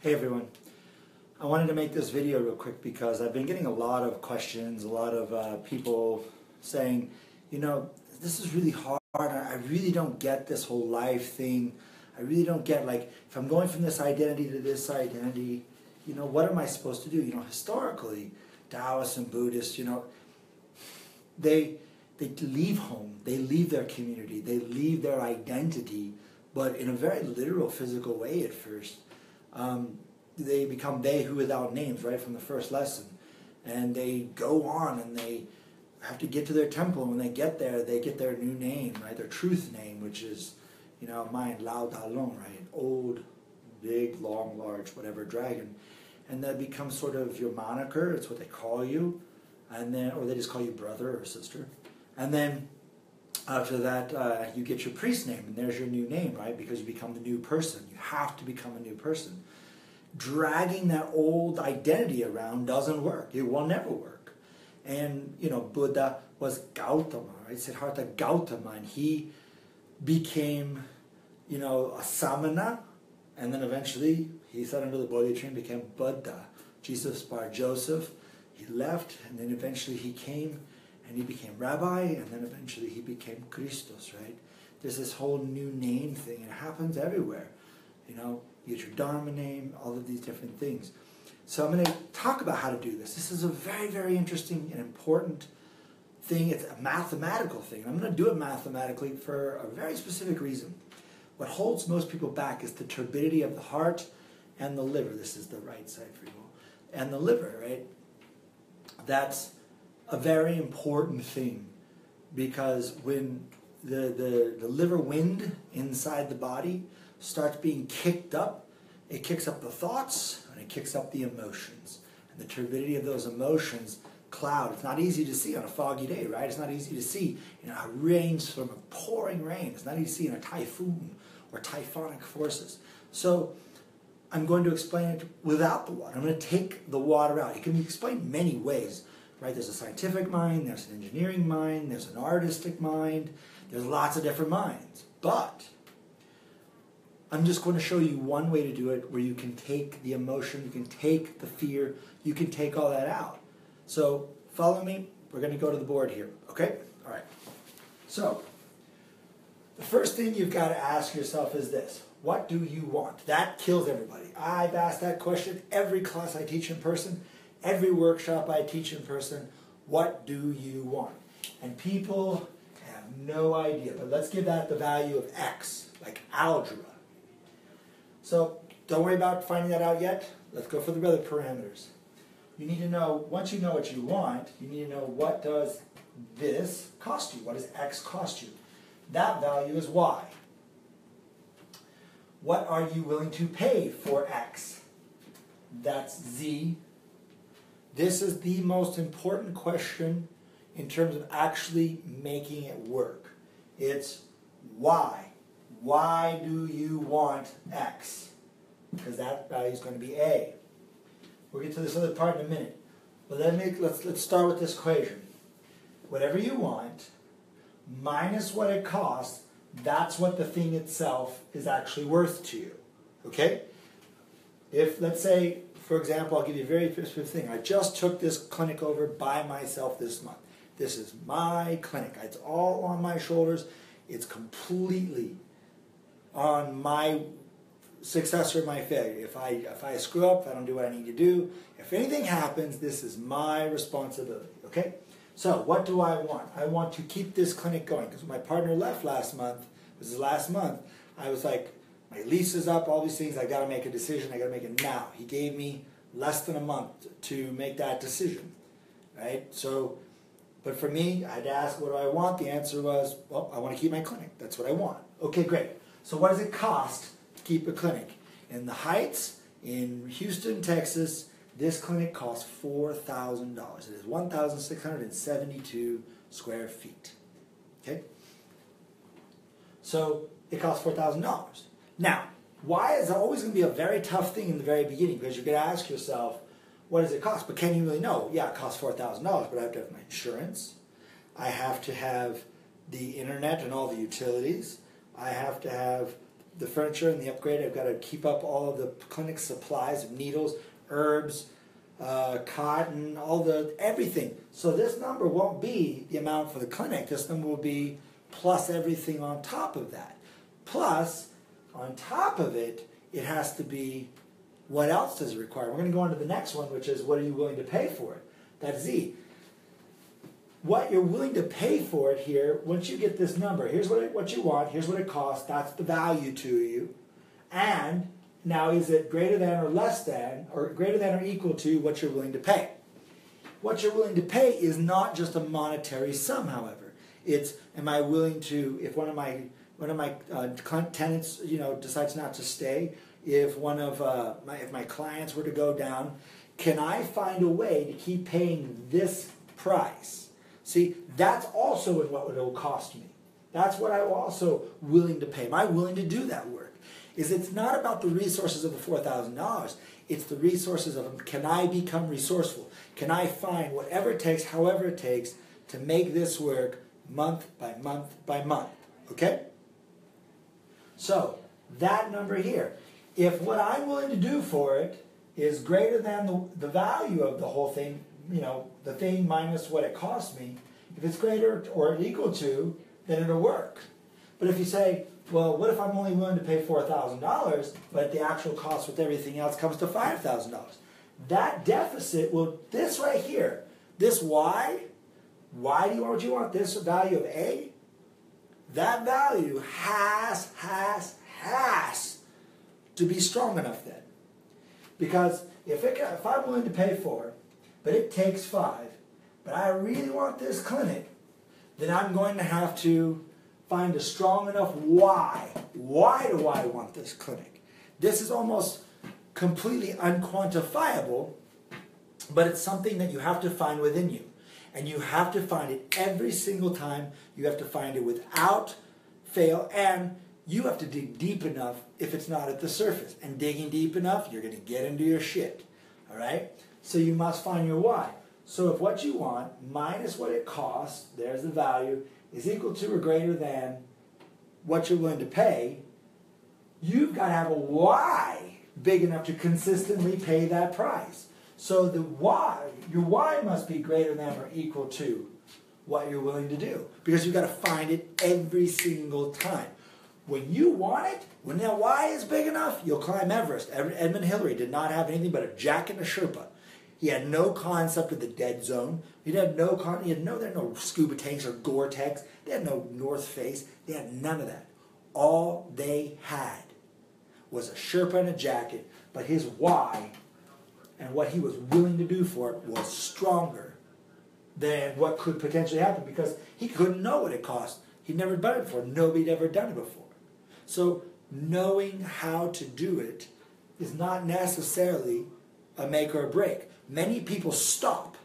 Hey everyone, I wanted to make this video real quick because I've been getting a lot of questions, a lot of people saying, you know, this is really hard, I really don't get this whole life thing, I really don't get, like, if I'm going from this identity to this identity, you know, what am I supposed to do? You know, historically, Taoists and Buddhists, you know, they leave home, they leave their community, they leave their identity, but in a very literal, physical way at first. They become they who without names, right, from the first lesson. And they go on and they have to get to their temple, and when they get there, they get their new name, right, their truth name, which is, you know, mine, Lao Da Long, right, old, big, long, large, whatever, dragon. And that becomes sort of your moniker, it's what they call you, and then, or they just call you brother or sister. And then after that, you get your priest name, and there's your new name, right, because you become the new person. You have to become a new person. Dragging that old identity around doesn't work. It will never work. And, you know, Buddha was Gautama, right? Siddhartha Gautama, and he became, you know, a samana, and then eventually he sat under the Bodhi tree and became Buddha. Jesus bar Joseph, he left, and then eventually he came and he became rabbi, and then eventually he became Christos, right? There's this whole new name thing, and it happens everywhere. You know, you get your Dharma name, all of these different things. So I'm going to talk about how to do this. This is a very, very interesting and important thing. It's a mathematical thing. I'm going to do it mathematically for a very specific reason. What holds most people back is the turbidity of the heart and the liver. This is the right side for you all. And the liver, right? That's a very important thing, because when the liver wind inside the body starts being kicked up, it kicks up the thoughts and it kicks up the emotions. And the turbidity of those emotions cloud. It's not easy to see on a foggy day, right? It's not easy to see in a rainstorm of pouring rain. It's not easy to see in a typhoon or typhonic forces. So I'm going to explain it without the water. I'm going to take the water out. It can be explained many ways, right? There's a scientific mind, there's an engineering mind, there's an artistic mind, there's lots of different minds. But I'm just going to show you one way to do it where you can take the emotion, you can take the fear, you can take all that out. So follow me. We're going to go to the board here. Okay? All right. So the first thing you've got to ask yourself is this. What do you want? That kills everybody. I've asked that question every class I teach in person, every workshop I teach in person. What do you want? And people have no idea. But let's give that the value of X, like algebra. So don't worry about finding that out yet. Let's go for the other parameters. You need to know, once you know what you want, you need to know what does this cost you? What does X cost you? That value is Y. What are you willing to pay for X? That's Z. This is the most important question in terms of actually making it work. It's why. Why do you want X? Because that value is going to be A. We'll get to this other part in a minute. But let's start with this equation. Whatever you want minus what it costs, that's what the thing itself is actually worth to you. Okay? If, let's say, for example, I'll give you a very specific thing. I just took this clinic over by myself this month. This is my clinic. It's all on my shoulders. It's completely on my success or my failure. If I screw up, if I don't do what I need to do, if anything happens, this is my responsibility. Okay? So what do I want? I want to keep this clinic going, because when my partner left last month, it was his last month, I was like, my lease is up, all these things, I got to make a decision, I got to make it now. He gave me less than a month to make that decision, right? So, but for me, I had to ask, what do I want? The answer was, well, I want to keep my clinic. That's what I want. Okay, great. So what does it cost to keep a clinic? In the Heights, in Houston, Texas, this clinic costs $4,000. It is 1,672 square feet. Okay? So it costs $4,000. Now, why is it always going to be a very tough thing in the very beginning? Because you're going to ask yourself, what does it cost? But can you really know? Yeah, it costs $4,000, but I have to have my insurance. I have to have the internet and all the utilities. I have to have the furniture and the upgrade. I've got to keep up all of the clinic supplies of needles, herbs, cotton, everything. So this number won't be the amount for the clinic. This number will be plus everything on top of that. Plus, on top of it, it has to be, what else does it require? We're going to go on to the next one, which is, what are you willing to pay for it? That's Z. What you're willing to pay for it here, once you get this number, here's what you want, here's what it costs, that's the value to you. And now, is it greater than or less than, or greater than or equal to what you're willing to pay? What you're willing to pay is not just a monetary sum, however. It's, am I willing to, if one of my tenants, decides not to stay, if my clients were to go down, can I find a way to keep paying this price? See, that's also what it will cost me. That's what I'm also willing to pay. Am I willing to do that work? It's not about the resources of the $4,000. It's the resources of, can I become resourceful? Can I find whatever it takes, however it takes, to make this work month by month by month? Okay? So, that number here. If what I'm willing to do for it is greater than the value of the whole thing, the thing minus what it cost me, if it's greater or equal to, then it'll work. But if you say, well, what if I'm only willing to pay $4,000, but the actual cost with everything else comes to $5,000? That deficit will, this right here, this Y, why do you want what you want? This value of A, that value has to be strong enough then. Because if I'm willing to pay 4, but it takes 5, but I really want this clinic, then I'm going to have to find a strong enough why. Why do I want this clinic? This is almost completely unquantifiable, but it's something that you have to find within you. And you have to find it every single time. You have to find it without fail, and you have to dig deep enough if it's not at the surface. And digging deep enough, you're going to get into your shit. All right? So you must find your why. So if what you want minus what it costs, there's the value, is equal to or greater than what you're willing to pay, you've got to have a why big enough to consistently pay that price. So the why, your why must be greater than or equal to what you're willing to do. Because you've got to find it every single time. When you want it, when that why is big enough, you'll climb Everest. Edmund Hillary did not have anything but a jacket and a Sherpa. He had no concept of the dead zone. There had no scuba tanks or Gore-Tex. They had no North Face. They had none of that. All they had was a Sherpa and a jacket, but his why and what he was willing to do for it was stronger than what could potentially happen, because he couldn't know what it cost. He'd never done it before. Nobody had ever done it before. So knowing how to do it is not necessarily a make or a break. Many people stop.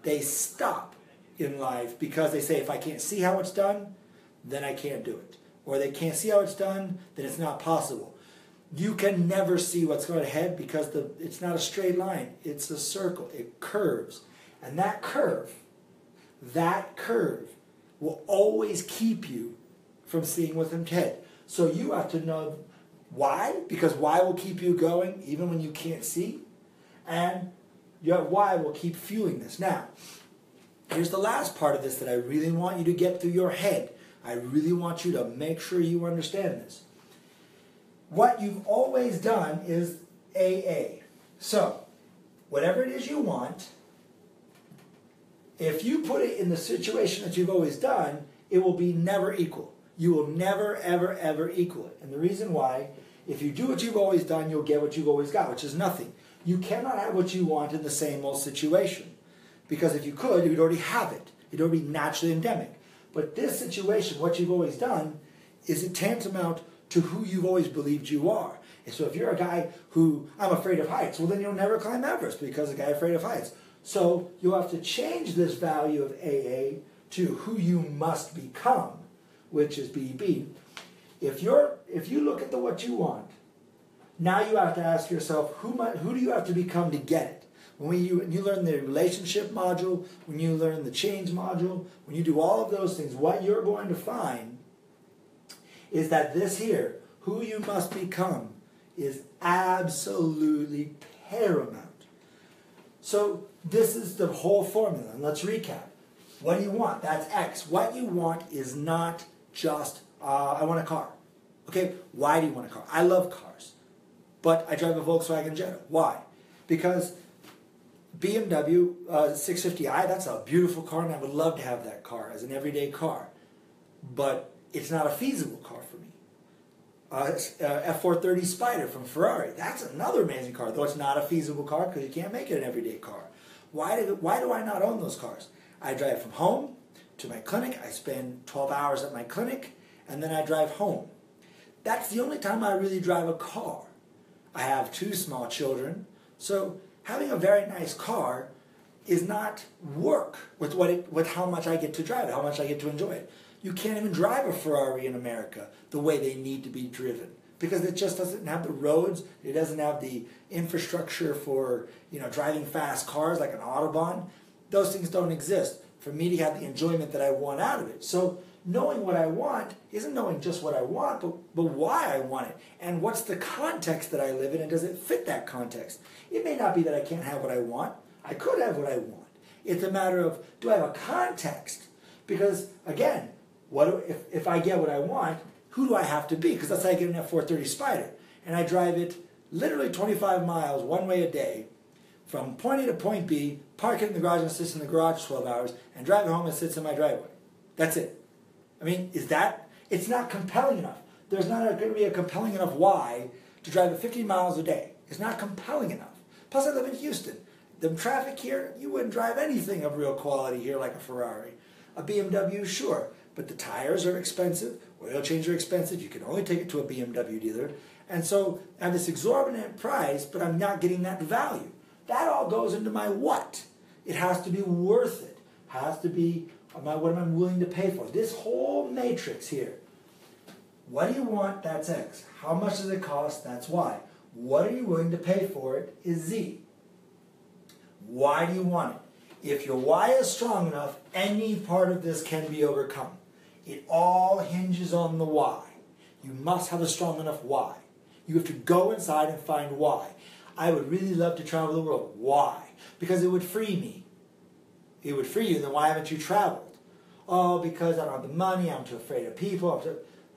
They stop in life because they say, if I can't see how it's done, then I can't do it. Or they can't see how it's done, then it's not possible. You can never see what's going ahead because it's not a straight line. It's a circle. It curves. And that curve will always keep you from seeing what's ahead. So you have to know why, because why will keep you going even when you can't see. And your why will keep fueling this. Now, here's the last part of this that I really want you to get through your head. I really want you to make sure you understand this. What you've always done is AA. So, whatever it is you want, if you put it in the situation that you've always done, it will be never equal. You will never, ever, ever equal it. And the reason why, if you do what you've always done, you'll get what you've always got, which is nothing. You cannot have what you want in the same old situation. Because if you could, you'd already have it. It'd already be naturally endemic. But this situation, what you've always done, is it tantamount to who you've always believed you are. And so if you're a guy who, I'm afraid of heights, well then you'll never climb Everest because a guy afraid of heights. So you'll have to change this value of AA to who you must become, which is BB. If you look at what you want, now you have to ask yourself, who do you have to become to get it? When you learn the relationship module, when you learn the change module, when you do all of those things, what you're going to find is that this here, who you must become is absolutely paramount. So this is the whole formula, and let's recap. What do you want? That's X. What you want is not just, I want a car. Okay, why do you want a car? I love cars, but I drive a Volkswagen Jetta. Why? Because BMW 650i, that's a beautiful car, and I would love to have that car as an everyday car. But it's not a feasible car for me. F430 Spider from Ferrari, that's another amazing car, though it's not a feasible car because you can't make it an everyday car. Why do I not own those cars? I drive from home to my clinic, I spend 12 hours at my clinic, and then I drive home. That's the only time I really drive a car. I have 2 small children, so having a very nice car is not work with how much I get to drive it, how much I get to enjoy it. You can't even drive a Ferrari in America the way they need to be driven because it just doesn't have the roads, it doesn't have the infrastructure for driving fast cars like an Autobahn. Those things don't exist for me to have the enjoyment that I want out of it. So knowing what I want isn't knowing just what I want, but why I want it. And what's the context that I live in, and does it fit that context? It may not be that I can't have what I want. I could have what I want. It's a matter of, do I have a context? Because, again, if I get what I want, who do I have to be? Because that's how I get an F430 Spider. And I drive it literally 25 miles one way a day from point A to point B, park it in the garage and sit in the garage 12 hours, and drive it home and sits in my driveway. That's it. I mean, it's not compelling enough. There's not going to be a compelling enough why to drive it 50 miles a day. It's not compelling enough. Plus, I live in Houston. The traffic here, you wouldn't drive anything of real quality here like a Ferrari. A BMW, sure, but the tires are expensive, oil changes are expensive, you can only take it to a BMW dealer, and so I have this exorbitant price, but I'm not getting that value. That all goes into my what. It has to be worth it. It has to be what am I willing to pay for. This whole matrix here. What do you want? That's X. How much does it cost? That's Y. What are you willing to pay for it is Z. Why do you want it? If your why is strong enough, any part of this can be overcome. It all hinges on the why. You must have a strong enough why. You have to go inside and find why. I would really love to travel the world. Why? Because it would free me. It would free you. Then why haven't you traveled? Oh, because I don't have the money. I'm too afraid of people.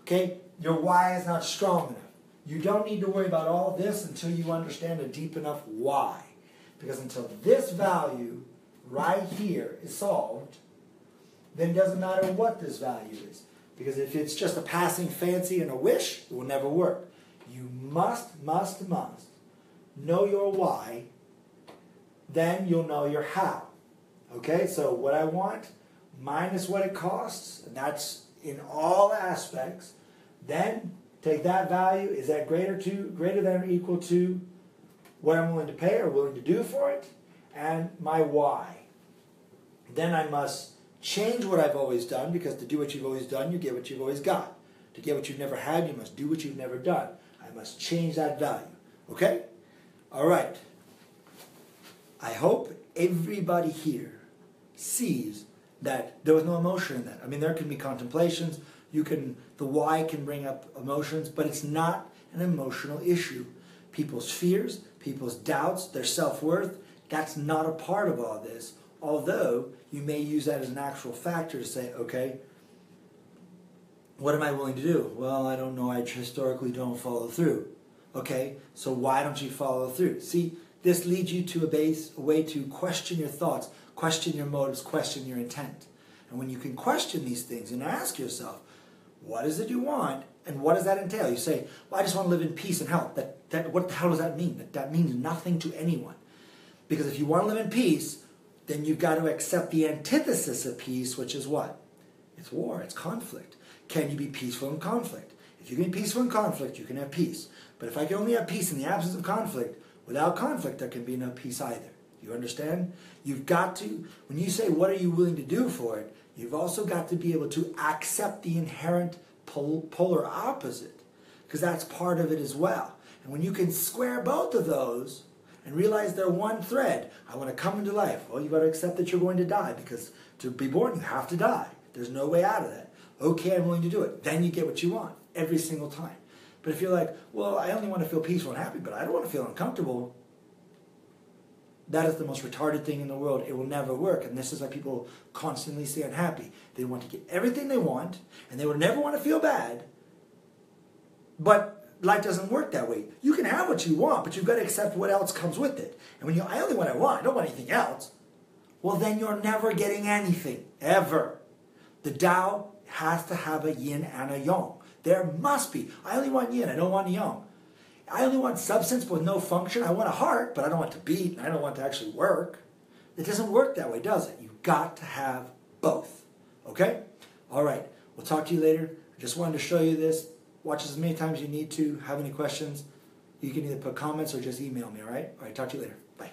Okay? Your why is not strong enough. You don't need to worry about all this until you understand a deep enough why. Because until this value right here is solved, then it doesn't matter what this value is. Because if it's just a passing fancy and a wish, it will never work. You must know your why, then you'll know your how. Okay, so what I want minus what it costs, and that's in all aspects, then take that value, is that greater than or equal to what I'm willing to pay or willing to do for it, and my why. Then I must change what I've always done, because to do what you've always done, you get what you've always got. To get what you've never had, you must do what you've never done. I must change that value. Okay? All right. I hope everybody here sees that there was no emotion in that. I mean, there can be contemplations. The why can bring up emotions, but it's not an emotional issue. People's fears, people's doubts, their self-worth, that's not a part of all this. Although you may use that as an actual factor to say, okay, what am I willing to do? Well, I don't know. I historically don't follow through. Okay, so why don't you follow through? See, this leads you to a way to question your thoughts, question your motives, question your intent. And when you can question these things and ask yourself, what is it you want, and what does that entail? You say, well, I just want to live in peace and health. What the hell does that mean? That means nothing to anyone. Because if you want to live in peace, then you've got to accept the antithesis of peace, which is what? It's war, it's conflict. Can you be peaceful in conflict? If you can be peaceful in conflict, you can have peace. But if I can only have peace in the absence of conflict, without conflict, there can be no peace either. You understand? You've got to, when you say, what are you willing to do for it, you've also got to be able to accept the inherent polar opposite, because that's part of it as well. And when you can square both of those and realize they're one thread, I want to come into life. Well, you've got to accept that you're going to die, because to be born, you have to die. There's no way out of that. Okay, I'm willing to do it. Then you get what you want every single time. But if you're like, well, I only want to feel peaceful and happy, but I don't want to feel uncomfortable, that is the most retarded thing in the world. It will never work. And this is why people constantly stay unhappy. They want to get everything they want, and they will never want to feel bad. But life doesn't work that way. You can have what you want, but you've got to accept what else comes with it. And when I only want what I want, I don't want anything else, well, then you're never getting anything, ever. The Tao has to have a yin and a yang. There must be. I only want yin, I don't want yang. I only want substance but with no function. I want a heart, but I don't want to beat, and I don't want to actually work. It doesn't work that way, does it? You've got to have both. Okay? All right. We'll talk to you later. I just wanted to show you this. Watch as many times as you need to. Have any questions, you can either put comments or just email me, all right? All right, talk to you later. Bye.